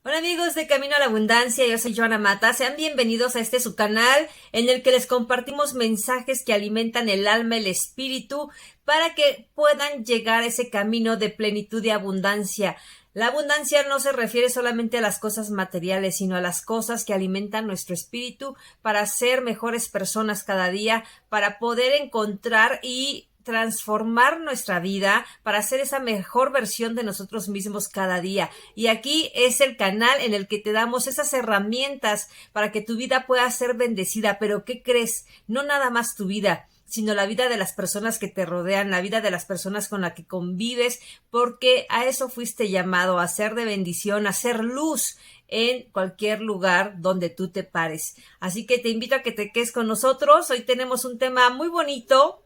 Hola amigos de Camino a la Abundancia, yo soy Joana Mata, sean bienvenidos a su canal en el que les compartimos mensajes que alimentan el alma, el espíritu, para que puedan llegar a ese camino de plenitud y abundancia. La abundancia no se refiere solamente a las cosas materiales, sino a las cosas que alimentan nuestro espíritu para ser mejores personas cada día, para poder encontrar y transformar nuestra vida para ser esa mejor versión de nosotros mismos cada día. Y aquí es el canal en el que te damos esas herramientas para que tu vida pueda ser bendecida. Pero ¿qué crees? No nada más tu vida, sino la vida de las personas que te rodean, la vida de las personas con las que convives, porque a eso fuiste llamado, a ser de bendición, a ser luz en cualquier lugar donde tú te pares. Así que te invito a que te quedes con nosotros. Hoy tenemos un tema muy bonito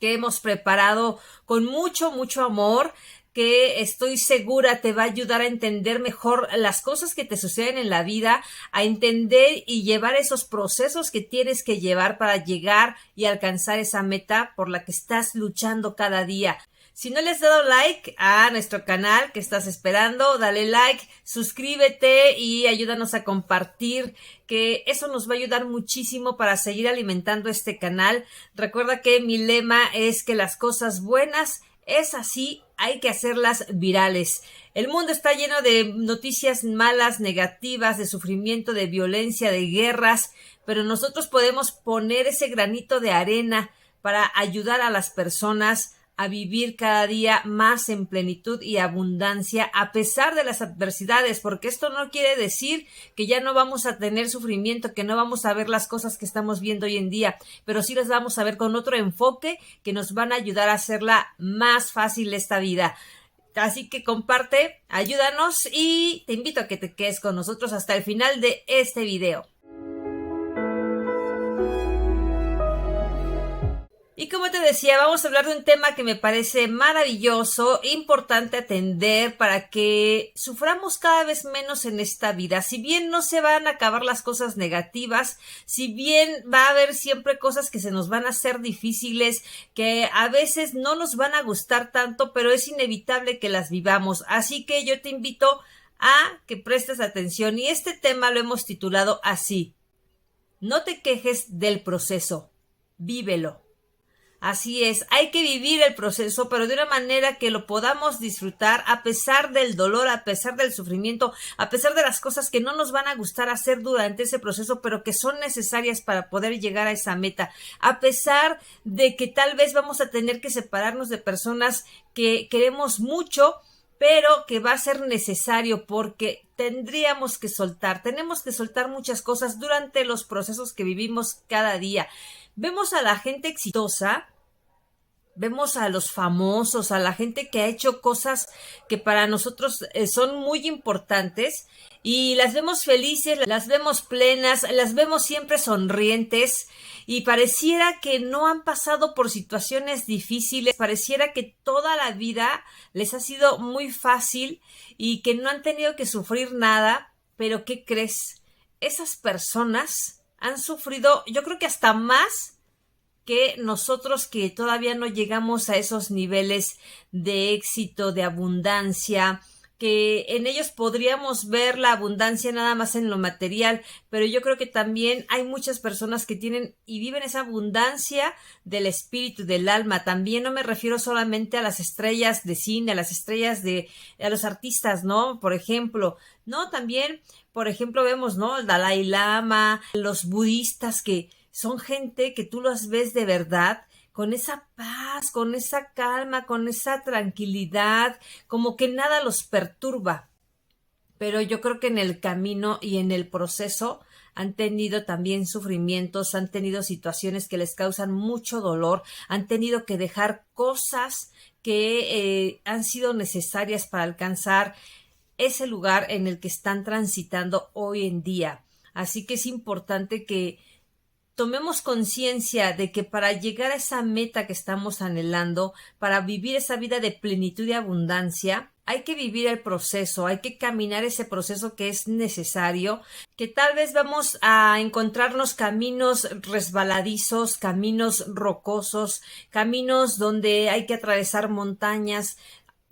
que hemos preparado con mucho amor, que estoy segura te va a ayudar a entender mejor las cosas que te suceden en la vida, a entender y llevar esos procesos que tienes que llevar para llegar y alcanzar esa meta por la que estás luchando cada día. Si no le has dado like a nuestro canal, ¿qué estás esperando? Dale like, suscríbete y ayúdanos a compartir, que eso nos va a ayudar muchísimo para seguir alimentando este canal. Recuerda que mi lema es que las cosas buenas es así, hay que hacerlas virales. El mundo está lleno de noticias malas, negativas, de sufrimiento, de violencia, de guerras, pero nosotros podemos poner ese granito de arena para ayudar a las personas a vivir cada día más en plenitud y abundancia a pesar de las adversidades, porque esto no quiere decir que ya no vamos a tener sufrimiento, que no vamos a ver las cosas que estamos viendo hoy en día, pero sí las vamos a ver con otro enfoque que nos van a ayudar a hacerla más fácil esta vida. Así que comparte, ayúdanos y te invito a que te quedes con nosotros hasta el final de este video. Y como te decía, vamos a hablar de un tema que me parece maravilloso, importante atender para que suframos cada vez menos en esta vida. Si bien no se van a acabar las cosas negativas, si bien va a haber siempre cosas que se nos van a hacer difíciles, que a veces no nos van a gustar tanto, pero es inevitable que las vivamos. Así que yo te invito a que prestes atención y este tema lo hemos titulado así: no te quejes del proceso, vívelo. Así es, hay que vivir el proceso, pero de una manera que lo podamos disfrutar a pesar del dolor, a pesar del sufrimiento, a pesar de las cosas que no nos van a gustar hacer durante ese proceso, pero que son necesarias para poder llegar a esa meta, a pesar de que tal vez vamos a tener que separarnos de personas que queremos mucho, pero que va a ser necesario porque tenemos que soltar muchas cosas durante los procesos que vivimos cada día. Vemos a la gente exitosa, vemos a los famosos, a la gente que ha hecho cosas que para nosotros son muy importantes y las vemos felices, las vemos plenas, las vemos siempre sonrientes y pareciera que no han pasado por situaciones difíciles, pareciera que toda la vida les ha sido muy fácil y que no han tenido que sufrir nada, pero ¿qué crees? Esas personas han sufrido, yo creo que hasta más que nosotros que todavía no llegamos a esos niveles de éxito, de abundancia, que en ellos podríamos ver la abundancia nada más en lo material, pero yo creo que también hay muchas personas que tienen y viven esa abundancia del espíritu, del alma. También no me refiero solamente a las estrellas de cine, a las estrellas a los artistas, ¿no? Por ejemplo, no, también, por ejemplo, vemos, ¿no? El Dalai Lama, los budistas que son gente que tú los ves de verdad con esa paz, con esa calma, con esa tranquilidad, como que nada los perturba. Pero yo creo que en el camino y en el proceso han tenido también sufrimientos, han tenido situaciones que les causan mucho dolor, han tenido que dejar cosas que han sido necesarias para alcanzar ese lugar en el que están transitando hoy en día. Así que es importante que tomemos conciencia de que para llegar a esa meta que estamos anhelando, para vivir esa vida de plenitud y abundancia, hay que vivir el proceso, hay que caminar ese proceso que es necesario, que tal vez vamos a encontrarnos caminos resbaladizos, caminos rocosos, caminos donde hay que atravesar montañas,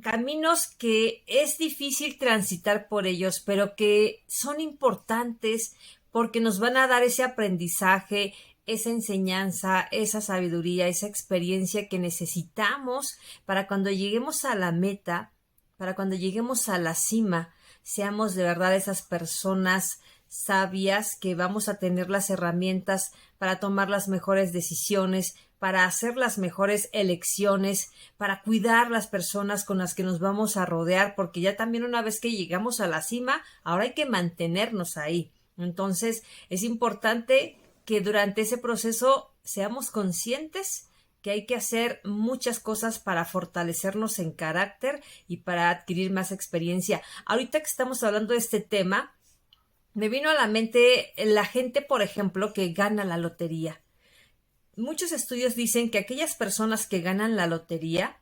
caminos que es difícil transitar por ellos, pero que son importantes porque nos van a dar ese aprendizaje, esa enseñanza, esa sabiduría, esa experiencia que necesitamos para cuando lleguemos a la meta, para cuando lleguemos a la cima, seamos de verdad esas personas sabias que vamos a tener las herramientas para tomar las mejores decisiones, para hacer las mejores elecciones, para cuidar las personas con las que nos vamos a rodear, porque ya también una vez que llegamos a la cima, ahora hay que mantenernos ahí. Entonces, es importante que durante ese proceso seamos conscientes que hay que hacer muchas cosas para fortalecernos en carácter y para adquirir más experiencia. Ahorita que estamos hablando de este tema, me vino a la mente la gente, por ejemplo, que gana la lotería. Muchos estudios dicen que aquellas personas que ganan la lotería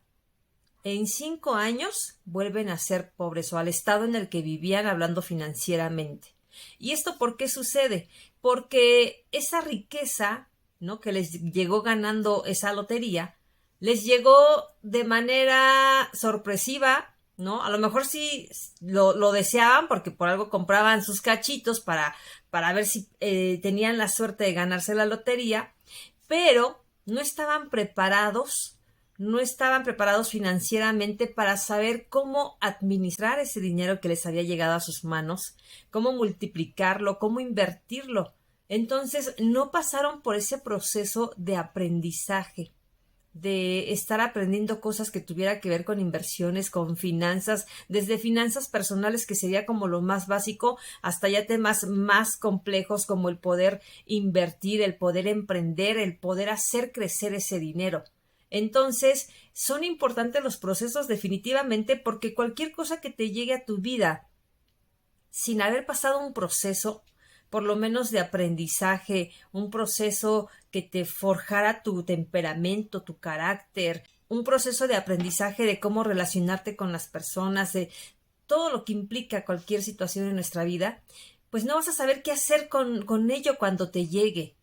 en 5 años vuelven a ser pobres o al estado en el que vivían hablando financieramente. ¿Y esto por qué sucede? Porque esa riqueza, ¿no?, que les llegó ganando esa lotería, les llegó de manera sorpresiva, ¿no? A lo mejor sí lo deseaban porque por algo compraban sus cachitos para ver si tenían la suerte de ganarse la lotería, pero no estaban preparados financieramente para saber cómo administrar ese dinero que les había llegado a sus manos, cómo multiplicarlo, cómo invertirlo. Entonces no pasaron por ese proceso de aprendizaje, de estar aprendiendo cosas que tuviera que ver con inversiones, con finanzas, desde finanzas personales, que sería como lo más básico, hasta ya temas más complejos como el poder invertir, el poder emprender, el poder hacer crecer ese dinero. Entonces, son importantes los procesos definitivamente, porque cualquier cosa que te llegue a tu vida sin haber pasado un proceso, por lo menos de aprendizaje, un proceso que te forjara tu temperamento, tu carácter, un proceso de aprendizaje de cómo relacionarte con las personas, de todo lo que implica cualquier situación en nuestra vida, pues no vas a saber qué hacer con ello cuando te llegue,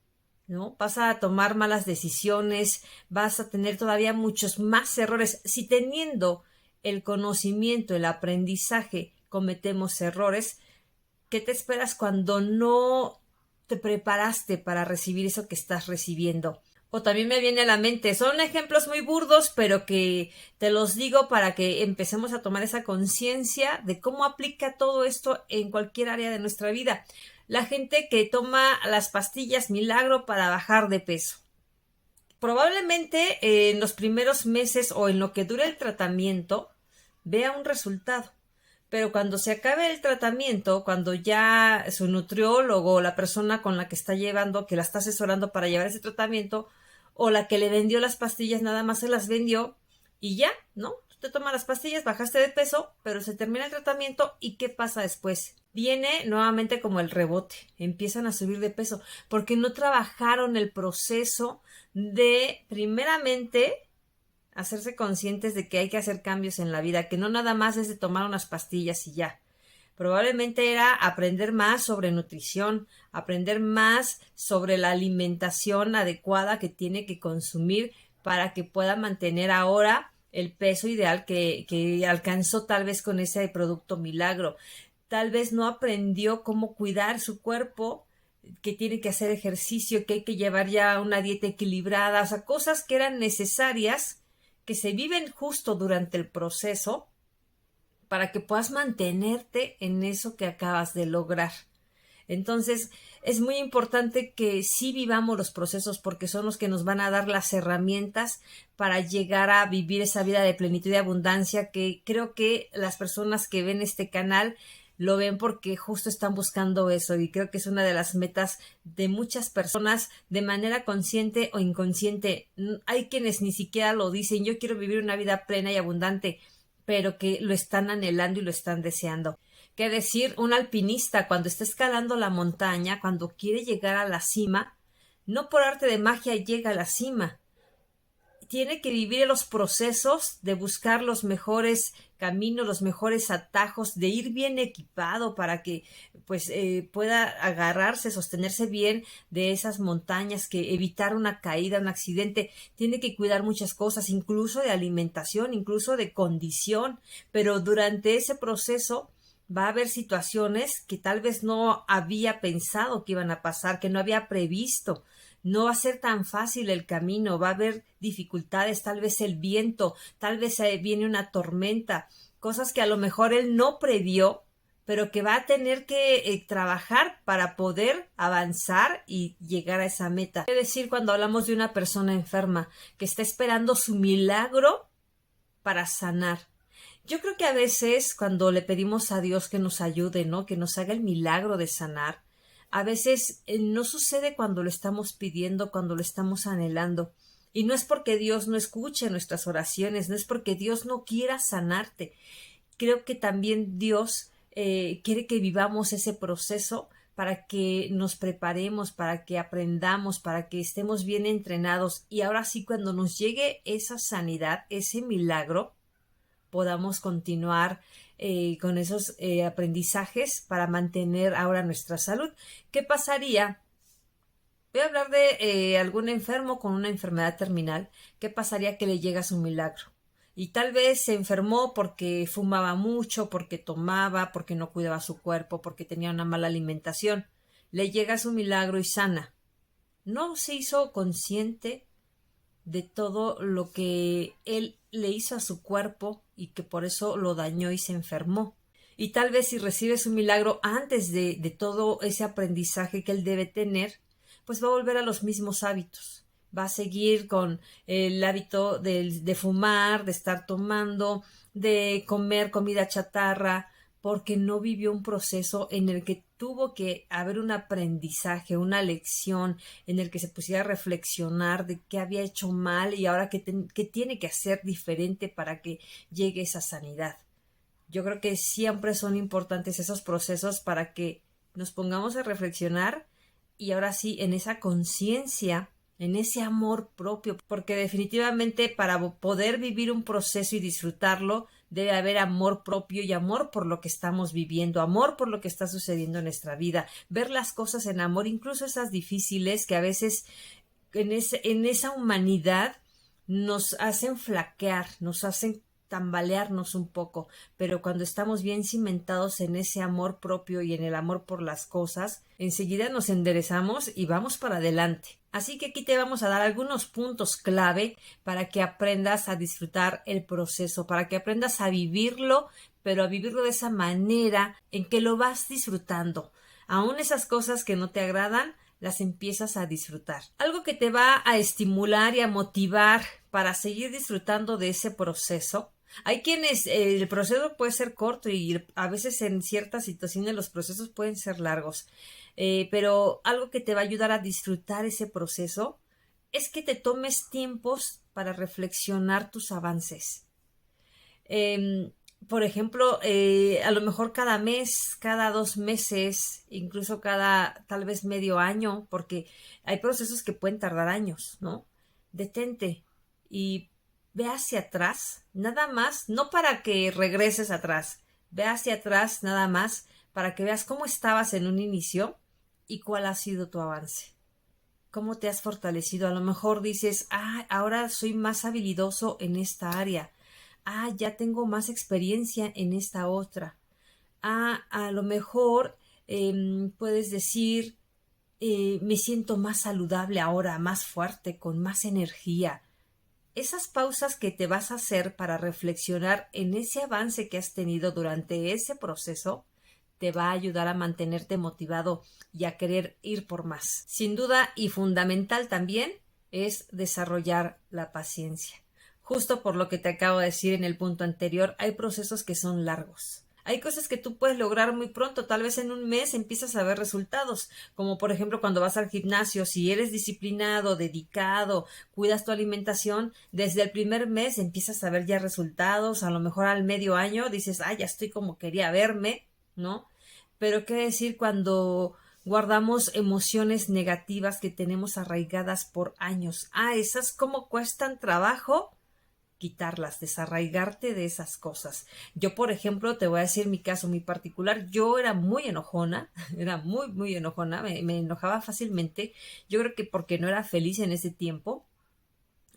¿no? Vas a tomar malas decisiones, vas a tener todavía muchos más errores. Si teniendo el conocimiento, el aprendizaje, cometemos errores, ¿qué te esperas cuando no te preparaste para recibir eso que estás recibiendo? O también me viene a la mente, son ejemplos muy burdos, pero que te los digo para que empecemos a tomar esa conciencia de cómo aplica todo esto en cualquier área de nuestra vida. La gente que toma las pastillas milagro para bajar de peso. Probablemente en los primeros meses o en lo que dura el tratamiento vea un resultado. Pero cuando se acabe el tratamiento, cuando ya su nutriólogo, la persona con la que está llevando, que la está asesorando para llevar ese tratamiento, o la que le vendió las pastillas, nada más se las vendió y ya, ¿no? Te tomas las pastillas, bajaste de peso, pero se termina el tratamiento y ¿qué pasa después? Viene nuevamente como el rebote, empiezan a subir de peso porque no trabajaron el proceso de, primeramente, hacerse conscientes de que hay que hacer cambios en la vida, que no nada más es de tomar unas pastillas y ya. Probablemente era aprender más sobre nutrición, aprender más sobre la alimentación adecuada que tiene que consumir para que pueda mantener ahora el peso ideal que alcanzó tal vez con ese producto milagro. Tal vez no aprendió cómo cuidar su cuerpo, que tiene que hacer ejercicio, que hay que llevar ya una dieta equilibrada, o sea, cosas que eran necesarias, que se viven justo durante el proceso para que puedas mantenerte en eso que acabas de lograr. Entonces, es muy importante que sí vivamos los procesos porque son los que nos van a dar las herramientas para llegar a vivir esa vida de plenitud y abundancia, que creo que las personas que ven este canal lo ven porque justo están buscando eso, y creo que es una de las metas de muchas personas de manera consciente o inconsciente. Hay quienes ni siquiera lo dicen, yo quiero vivir una vida plena y abundante, pero que lo están anhelando y lo están deseando. ¿Qué decir? Un alpinista cuando está escalando la montaña, cuando quiere llegar a la cima, no por arte de magia llega a la cima. tiene que vivir los procesos de buscar los mejores caminos, los mejores atajos, de ir bien equipado para que pues pueda agarrarse, sostenerse bien de esas montañas, que evitar una caída, un accidente. Tiene que cuidar muchas cosas, incluso de alimentación, incluso de condición, pero durante ese proceso va a haber situaciones que tal vez no había pensado que iban a pasar, que no había previsto. No va a ser tan fácil el camino, va a haber dificultades, tal vez el viento, tal vez viene una tormenta, cosas que a lo mejor él no previó, pero que va a tener que trabajar para poder avanzar y llegar a esa meta. Es decir, cuando hablamos de una persona enferma que está esperando su milagro para sanar. Yo creo que a veces cuando le pedimos a Dios que nos ayude, ¿no? Que nos haga el milagro de sanar, a veces no sucede cuando lo estamos pidiendo, cuando lo estamos anhelando. Y no es porque Dios no escuche nuestras oraciones, no es porque Dios no quiera sanarte. Creo que también Dios quiere que vivamos ese proceso para que nos preparemos, para que aprendamos, para que estemos bien entrenados. Y ahora sí, cuando nos llegue esa sanidad, ese milagro, podamos continuar con esos aprendizajes para mantener ahora nuestra salud. ¿Qué pasaría? Voy a hablar de algún enfermo con una enfermedad terminal. ¿Qué pasaría que le llega su milagro? Y tal vez se enfermó porque fumaba mucho, porque tomaba, porque no cuidaba su cuerpo, porque tenía una mala alimentación. Le llega su milagro y sana. No se hizo consciente de todo lo que él le hizo a su cuerpo y que por eso lo dañó y se enfermó. Y tal vez si recibe su milagro antes de todo ese aprendizaje que él debe tener, pues va a volver a los mismos hábitos. Va a seguir con el hábito de fumar, de estar tomando, de comer comida chatarra, porque no vivió un proceso en el que tuvo que haber un aprendizaje, una lección, en el que se pusiera a reflexionar de qué había hecho mal y ahora qué tiene que hacer diferente para que llegue esa sanidad. Yo creo que siempre son importantes esos procesos para que nos pongamos a reflexionar y ahora sí, en esa conciencia, en ese amor propio, porque definitivamente para poder vivir un proceso y disfrutarlo, debe haber amor propio y amor por lo que estamos viviendo, amor por lo que está sucediendo en nuestra vida, ver las cosas en amor, incluso esas difíciles que a veces en esa humanidad nos hacen flaquear, nos hacen tambalearnos un poco, pero cuando estamos bien cimentados en ese amor propio y en el amor por las cosas, enseguida nos enderezamos y vamos para adelante. Así que aquí te vamos a dar algunos puntos clave para que aprendas a disfrutar el proceso, para que aprendas a vivirlo, pero a vivirlo de esa manera en que lo vas disfrutando. Aún esas cosas que no te agradan, las empiezas a disfrutar. Algo que te va a estimular y a motivar para seguir disfrutando de ese proceso. Hay quienes el proceso puede ser corto y a veces en ciertas situaciones los procesos pueden ser largos, pero algo que te va a ayudar a disfrutar ese proceso es que te tomes tiempos para reflexionar tus avances. Por ejemplo, a lo mejor cada mes, cada 2 meses, incluso cada tal vez medio año, porque hay procesos que pueden tardar años, ¿no? Detente y ve hacia atrás, nada más, no para que regreses atrás, ve hacia atrás nada más para que veas cómo estabas en un inicio y cuál ha sido tu avance. ¿Cómo te has fortalecido? A lo mejor dices, ahora soy más habilidoso en esta área. Ya tengo más experiencia en esta otra. A lo mejor puedes decir, me siento más saludable ahora, más fuerte, con más energía. Esas pausas que te vas a hacer para reflexionar en ese avance que has tenido durante ese proceso te va a ayudar a mantenerte motivado y a querer ir por más. Sin duda y fundamental también es desarrollar la paciencia. Justo por lo que te acabo de decir en el punto anterior, hay procesos que son largos. Hay cosas que tú puedes lograr muy pronto, tal vez en un mes empiezas a ver resultados, como por ejemplo cuando vas al gimnasio, si eres disciplinado, dedicado, cuidas tu alimentación, desde el primer mes empiezas a ver ya resultados, a lo mejor al medio año dices, ya estoy como quería verme, ¿no? Pero qué decir cuando guardamos emociones negativas que tenemos arraigadas por años. Esas como cuestan trabajo quitarlas, desarraigarte de esas cosas. Yo, por ejemplo, te voy a decir mi caso, mi particular, yo era muy enojona, era muy, muy enojona, me enojaba fácilmente. Yo creo que porque no era feliz en ese tiempo.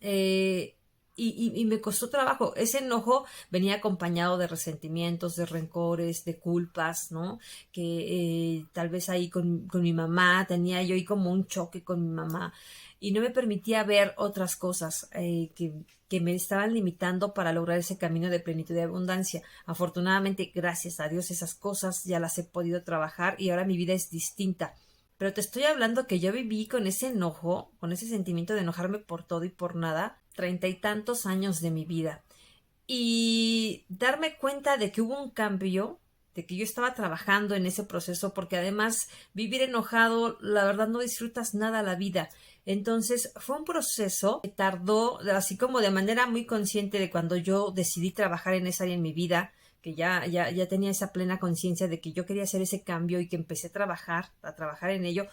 eh, y me costó trabajo. Ese enojo venía acompañado de resentimientos, de rencores, de culpas, ¿no? Que tal vez ahí con mi mamá tenía yo ahí como un choque con mi mamá y no me permitía ver otras cosas que me estaban limitando para lograr ese camino de plenitud y de abundancia. Afortunadamente, gracias a Dios, esas cosas ya las he podido trabajar y ahora mi vida es distinta. Pero te estoy hablando que yo viví con ese enojo, con ese sentimiento de enojarme por todo y por nada, 30 y tantos años de mi vida. Y darme cuenta de que hubo un cambio, de que yo estaba trabajando en ese proceso, porque además vivir enojado, la verdad no disfrutas nada la vida. Entonces fue un proceso que tardó, así como de manera muy consciente de cuando yo decidí trabajar en esa área en mi vida, que ya tenía esa plena conciencia de que yo quería hacer ese cambio y que empecé a trabajar en ello,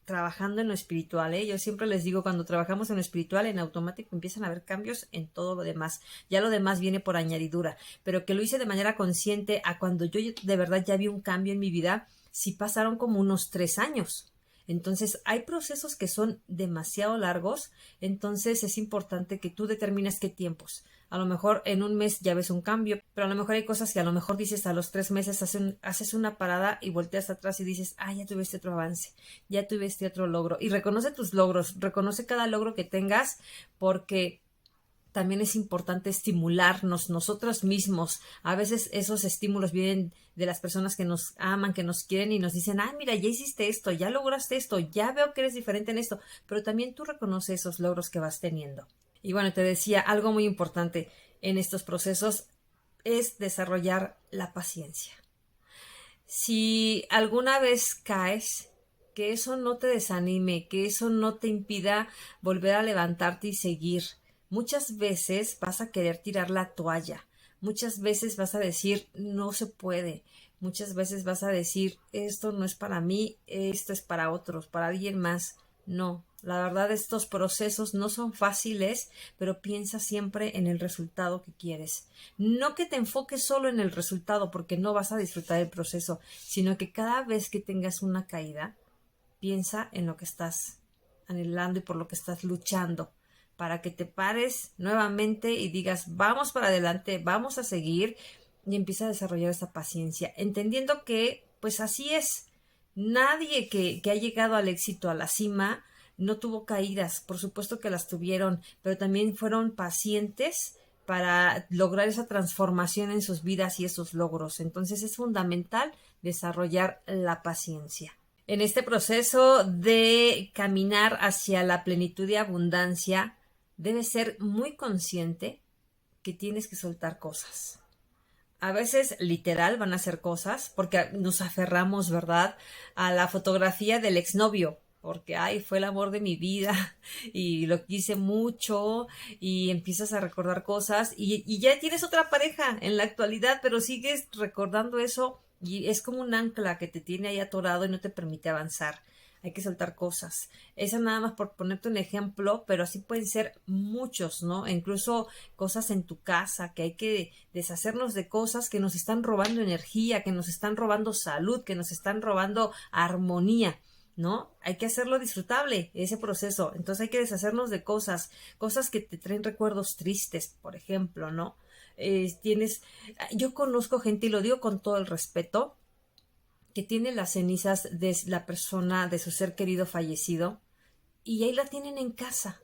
trabajando en lo espiritual, ¿eh? Yo siempre les digo, cuando trabajamos en lo espiritual, en automático empiezan a haber cambios en todo lo demás. Ya lo demás viene por añadidura, pero que lo hice de manera consciente a cuando yo de verdad ya vi un cambio en mi vida, sí pasaron como unos 3 años. Entonces, hay procesos que son demasiado largos, entonces es importante que tú determines qué tiempos. A lo mejor en un mes ya ves un cambio, pero a lo mejor hay cosas que a lo mejor dices a los 3 meses haces una parada y volteas atrás y dices, ya tuve este otro avance, ya tuve este otro logro. Y reconoce tus logros, reconoce cada logro que tengas, porque también es importante estimularnos nosotros mismos. A veces esos estímulos vienen de las personas que nos aman, que nos quieren y nos dicen, mira, ya hiciste esto, ya lograste esto, ya veo que eres diferente en esto, pero también tú reconoces esos logros que vas teniendo. Y bueno, te decía, algo muy importante en estos procesos es desarrollar la paciencia. Si alguna vez caes, que eso no te desanime, que eso no te impida volver a levantarte y seguir. Muchas veces vas a querer tirar la toalla, muchas veces vas a decir no se puede, muchas veces vas a decir esto no es para mí, esto es para otros, para alguien más. No, la verdad estos procesos no son fáciles, pero piensa siempre en el resultado que quieres. No que te enfoques solo en el resultado porque no vas a disfrutar el proceso, sino que cada vez que tengas una caída, piensa en lo que estás anhelando y por lo que estás luchando, para que te pares nuevamente y digas, vamos para adelante, vamos a seguir y empieza a desarrollar esa paciencia, entendiendo que pues así es. Nadie que ha llegado al éxito, a la cima, no tuvo caídas, por supuesto que las tuvieron, pero también fueron pacientes para lograr esa transformación en sus vidas y esos logros. Entonces es fundamental desarrollar la paciencia. En este proceso de caminar hacia la plenitud y abundancia, debes ser muy consciente que tienes que soltar cosas. A veces literal van a ser cosas porque nos aferramos, ¿verdad?, a la fotografía del exnovio, porque fue el amor de mi vida y lo quise mucho y empiezas a recordar cosas y ya tienes otra pareja en la actualidad, pero sigues recordando eso y es como un ancla que te tiene ahí atorado y no te permite avanzar. Hay que soltar cosas. Esa nada más por ponerte un ejemplo, pero así pueden ser muchos, ¿no? E incluso cosas en tu casa, que hay que deshacernos de cosas que nos están robando energía, que nos están robando salud, que nos están robando armonía, ¿no? Hay que hacerlo disfrutable, ese proceso. Entonces hay que deshacernos de cosas que te traen recuerdos tristes, por ejemplo, ¿no? Yo conozco gente, y lo digo con todo el respeto, que tiene las cenizas de la persona, de su ser querido fallecido, y ahí la tienen en casa.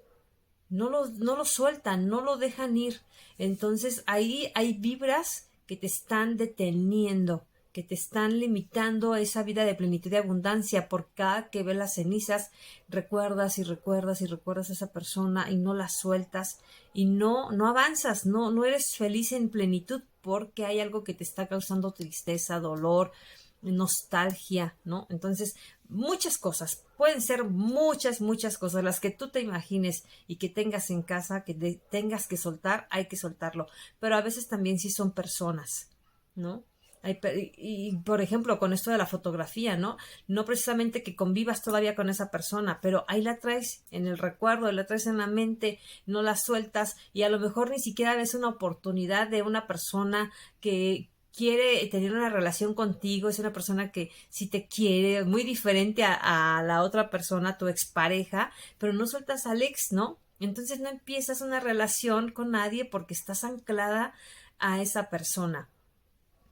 No lo sueltan, no lo dejan ir. Entonces ahí hay vibras que te están deteniendo, que te están limitando a esa vida de plenitud y abundancia. Por cada que ves las cenizas, recuerdas y recuerdas y recuerdas a esa persona y no la sueltas y no avanzas, no eres feliz en plenitud porque hay algo que te está causando tristeza, dolor, nostalgia, ¿no? Entonces, muchas cosas, pueden ser muchas cosas, las que tú te imagines y que tengas en casa, que tengas que soltar, hay que soltarlo, pero a veces también sí son personas, ¿no? Por ejemplo, con esto de la fotografía, ¿no? No precisamente que convivas todavía con esa persona, pero ahí la traes en el recuerdo, la traes en la mente, no la sueltas y a lo mejor ni siquiera ves una oportunidad de una persona que quiere tener una relación contigo, es una persona que sí te quiere, muy diferente a la otra persona, tu expareja, pero no sueltas al ex, ¿no? Entonces no empiezas una relación con nadie porque estás anclada a esa persona.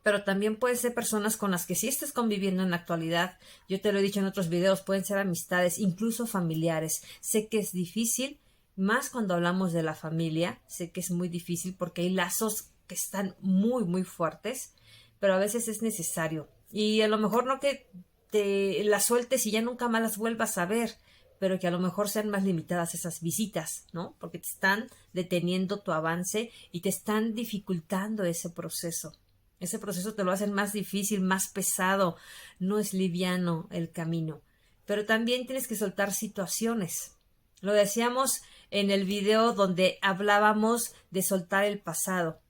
Pero también pueden ser personas con las que sí estés conviviendo en la actualidad. Yo te lo he dicho en otros videos, pueden ser amistades, incluso familiares. Sé que es difícil, más cuando hablamos de la familia, sé que es muy difícil porque hay lazos que están muy, muy fuertes, pero a veces es necesario. Y a lo mejor no que te las sueltes y ya nunca más las vuelvas a ver, pero que a lo mejor sean más limitadas esas visitas, ¿no? Porque te están deteniendo tu avance y te están dificultando ese proceso. Ese proceso te lo hacen más difícil, más pesado, no es liviano el camino. Pero también tienes que soltar situaciones. Lo decíamos en el video donde hablábamos de soltar el pasado.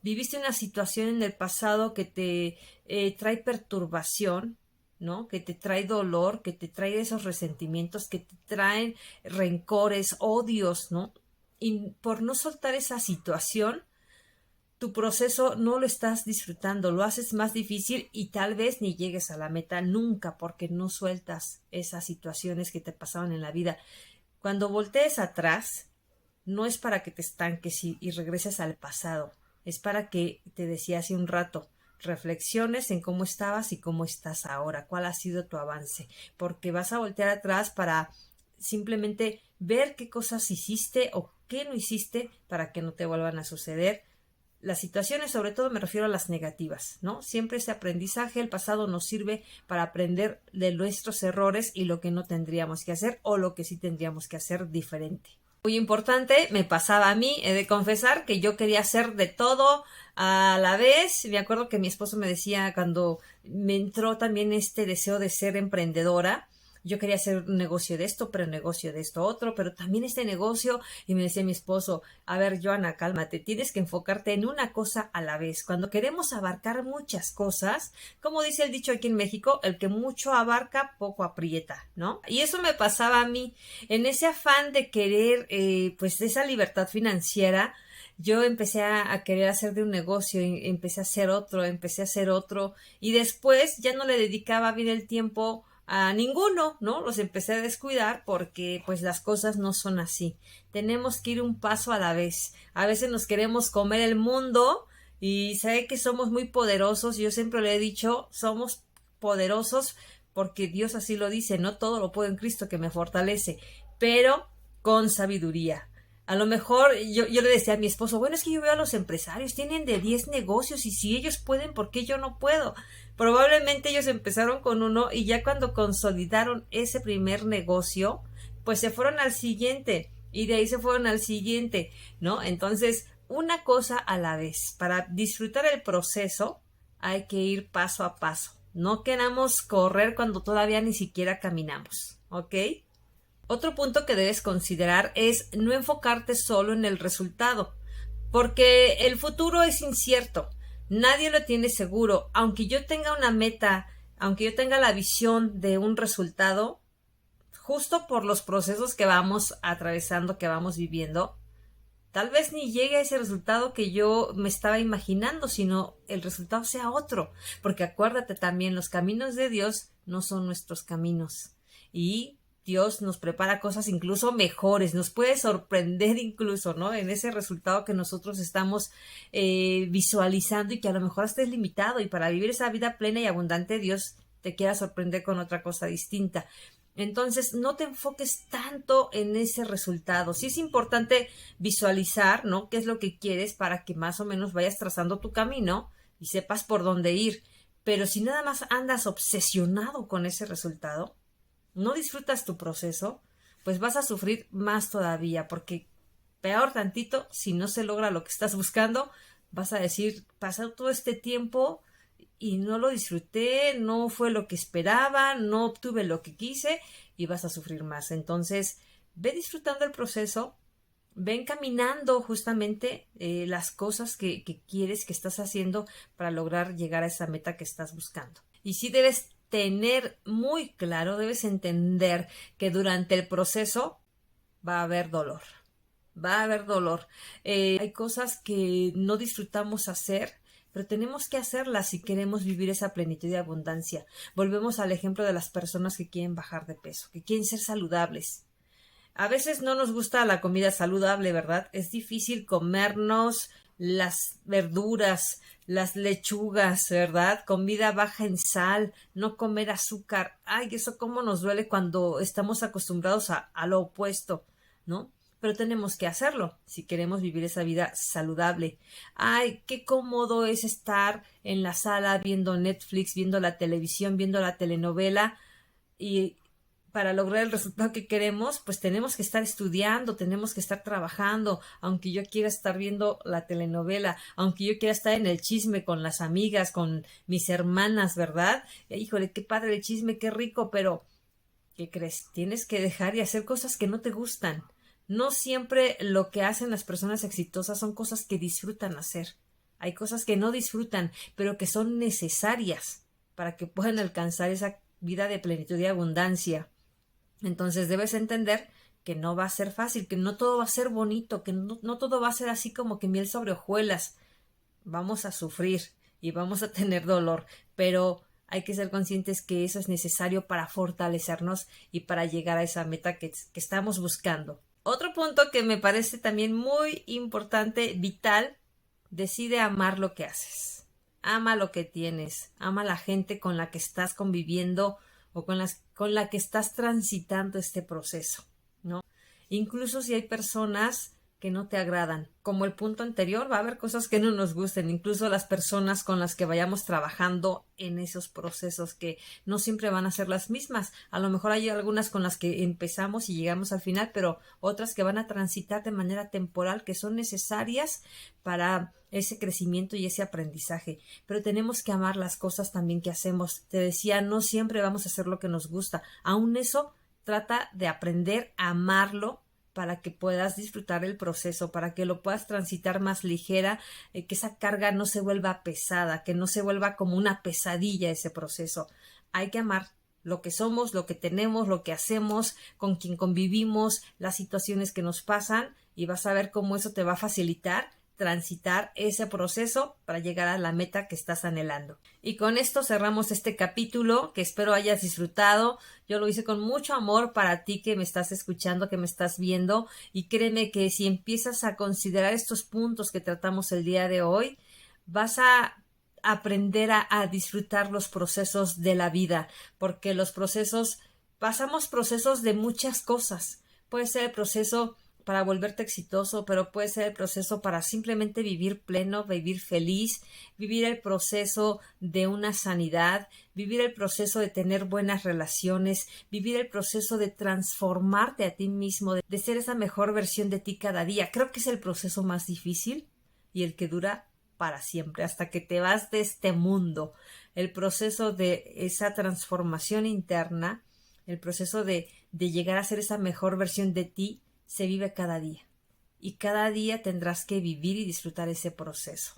Viviste una situación en el pasado que te trae perturbación, ¿no? Que te trae dolor, que te trae esos resentimientos, que te traen rencores, odios, ¿no? Y por no soltar esa situación, tu proceso no lo estás disfrutando, lo haces más difícil y tal vez ni llegues a la meta nunca porque no sueltas esas situaciones que te pasaron en la vida. Cuando voltees atrás, no es para que te estanques y regreses al pasado, es para que, te decía hace un rato, reflexiones en cómo estabas y cómo estás ahora, cuál ha sido tu avance, porque vas a voltear atrás para simplemente ver qué cosas hiciste o qué no hiciste para que no te vuelvan a suceder. Las situaciones, sobre todo me refiero a las negativas, ¿no? Siempre ese aprendizaje, el pasado nos sirve para aprender de nuestros errores y lo que no tendríamos que hacer o lo que sí tendríamos que hacer diferente. Muy importante, me pasaba a mí, he de confesar que yo quería hacer de todo a la vez. Me acuerdo que mi esposo me decía cuando me entró también este deseo de ser emprendedora, yo quería hacer un negocio de esto, pero un negocio de esto otro, pero también este negocio, y me decía mi esposo, a ver, Joana, cálmate, tienes que enfocarte en una cosa a la vez. Cuando queremos abarcar muchas cosas, como dice el dicho aquí en México, el que mucho abarca, poco aprieta, ¿no? Y eso me pasaba a mí, en ese afán de querer, pues, esa libertad financiera. Yo empecé a querer hacer de un negocio, empecé a hacer otro, y después ya no le dedicaba bien el tiempo a ninguno, ¿no? Los empecé a descuidar porque pues las cosas no son así. Tenemos que ir un paso a la vez. A veces nos queremos comer el mundo y sé que somos muy poderosos. Yo siempre le he dicho, somos poderosos porque Dios así lo dice, no todo lo puedo en Cristo que me fortalece, pero con sabiduría. A lo mejor yo le decía a mi esposo, bueno, es que yo veo a los empresarios, tienen de 10 negocios y si ellos pueden, ¿por qué yo no puedo? Probablemente ellos empezaron con uno y ya cuando consolidaron ese primer negocio, pues se fueron al siguiente y de ahí se fueron al siguiente, ¿no? Entonces, una cosa a la vez. Para disfrutar el proceso hay que ir paso a paso. No queramos correr cuando todavía ni siquiera caminamos, ¿ok? Otro punto que debes considerar es no enfocarte solo en el resultado, porque el futuro es incierto, nadie lo tiene seguro, aunque yo tenga una meta, aunque yo tenga la visión de un resultado, justo por los procesos que vamos atravesando, que vamos viviendo, tal vez ni llegue a ese resultado que yo me estaba imaginando, sino el resultado sea otro, porque acuérdate también, los caminos de Dios no son nuestros caminos y Dios nos prepara cosas incluso mejores, nos puede sorprender incluso, ¿no? En ese resultado que nosotros estamos visualizando y que a lo mejor hasta es limitado y para vivir esa vida plena y abundante Dios te quiera sorprender con otra cosa distinta. Entonces, no te enfoques tanto en ese resultado. Sí es importante visualizar, ¿no? ¿Qué es lo que quieres para que más o menos vayas trazando tu camino y sepas por dónde ir? Pero si nada más andas obsesionado con ese resultado, no disfrutas tu proceso, pues vas a sufrir más todavía, porque peor tantito, si no se logra lo que estás buscando, vas a decir, pasó todo este tiempo y no lo disfruté, no fue lo que esperaba, no obtuve lo que quise y vas a sufrir más. Entonces, ve disfrutando el proceso, ven caminando justamente las cosas que quieres, que estás haciendo para lograr llegar a esa meta que estás buscando. Y sí debes tener muy claro, debes entender que durante el proceso va a haber dolor. Va a haber dolor. Hay cosas que no disfrutamos hacer, pero tenemos que hacerlas si queremos vivir esa plenitud y abundancia. Volvemos al ejemplo de las personas que quieren bajar de peso, que quieren ser saludables. A veces no nos gusta la comida saludable, ¿verdad? Es difícil comernos las verduras, las lechugas, ¿verdad? Comida baja en sal, no comer azúcar. Ay, eso cómo nos duele cuando estamos acostumbrados a lo opuesto, ¿no? Pero tenemos que hacerlo si queremos vivir esa vida saludable. Ay, qué cómodo es estar en la sala viendo Netflix, viendo la televisión, viendo la telenovela y para lograr el resultado que queremos, pues tenemos que estar estudiando, tenemos que estar trabajando, aunque yo quiera estar viendo la telenovela, aunque yo quiera estar en el chisme con las amigas, con mis hermanas, ¿verdad? Híjole, qué padre el chisme, qué rico, pero ¿qué crees? Tienes que dejar y hacer cosas que no te gustan. No siempre lo que hacen las personas exitosas son cosas que disfrutan hacer. Hay cosas que no disfrutan, pero que son necesarias para que puedan alcanzar esa vida de plenitud y abundancia. Entonces debes entender que no va a ser fácil, que no todo va a ser bonito, que no todo va a ser así como que miel sobre hojuelas. Vamos a sufrir y vamos a tener dolor, pero hay que ser conscientes que eso es necesario para fortalecernos y para llegar a esa meta que estamos buscando. Otro punto que me parece también muy importante, vital, decide amar lo que haces. Ama lo que tienes, ama la gente con la que estás conviviendo o con la que estás transitando este proceso, ¿no? Incluso si hay personas que no te agradan. Como el punto anterior, va a haber cosas que no nos gusten, incluso las personas con las que vayamos trabajando en esos procesos que no siempre van a ser las mismas. A lo mejor hay algunas con las que empezamos y llegamos al final, pero otras que van a transitar de manera temporal, que son necesarias para ese crecimiento y ese aprendizaje. Pero tenemos que amar las cosas también que hacemos. Te decía, no siempre vamos a hacer lo que nos gusta. Aún eso, trata de aprender a amarlo para que puedas disfrutar el proceso, para que lo puedas transitar más ligera, que esa carga no se vuelva pesada, que no se vuelva como una pesadilla ese proceso. Hay que amar lo que somos, lo que tenemos, lo que hacemos, con quien convivimos, las situaciones que nos pasan, y vas a ver cómo eso te va a facilitar transitar ese proceso para llegar a la meta que estás anhelando. Y con esto cerramos este capítulo que espero hayas disfrutado. Yo lo hice con mucho amor para ti que me estás escuchando, que me estás viendo, y créeme que si empiezas a considerar estos puntos que tratamos el día de hoy, vas a aprender a disfrutar los procesos de la vida, porque pasamos procesos de muchas cosas. Puede ser el proceso para volverte exitoso, pero puede ser el proceso para simplemente vivir pleno, vivir feliz, vivir el proceso de una sanidad, vivir el proceso de tener buenas relaciones, vivir el proceso de transformarte a ti mismo, de ser esa mejor versión de ti cada día. Creo que es el proceso más difícil y el que dura para siempre, hasta que te vas de este mundo. El proceso de esa transformación interna, el proceso de llegar a ser esa mejor versión de ti, se vive cada día y cada día tendrás que vivir y disfrutar ese proceso.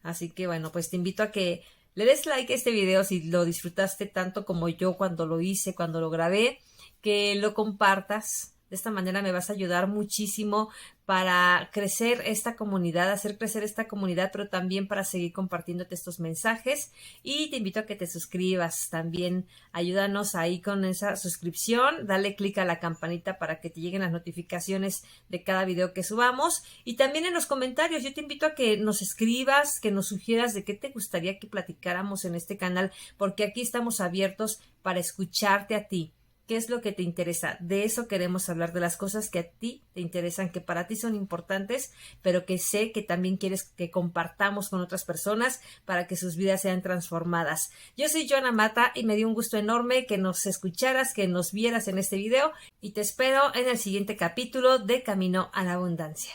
Así que bueno, pues te invito a que le des like a este video si lo disfrutaste tanto como yo cuando lo hice, cuando lo grabé, que lo compartas. De esta manera me vas a ayudar muchísimo para crecer esta comunidad, hacer crecer esta comunidad, pero también para seguir compartiéndote estos mensajes. Y te invito a que te suscribas también. Ayúdanos ahí con esa suscripción. Dale clic a la campanita para que te lleguen las notificaciones de cada video que subamos. Y también en los comentarios, yo te invito a que nos escribas, que nos sugieras de qué te gustaría que platicáramos en este canal, porque aquí estamos abiertos para escucharte a ti. ¿Qué es lo que te interesa? De eso queremos hablar, de las cosas que a ti te interesan, que para ti son importantes, pero que sé que también quieres que compartamos con otras personas para que sus vidas sean transformadas. Yo soy Joana Mata y me dio un gusto enorme que nos escucharas, que nos vieras en este video, y te espero en el siguiente capítulo de Camino a la Abundancia.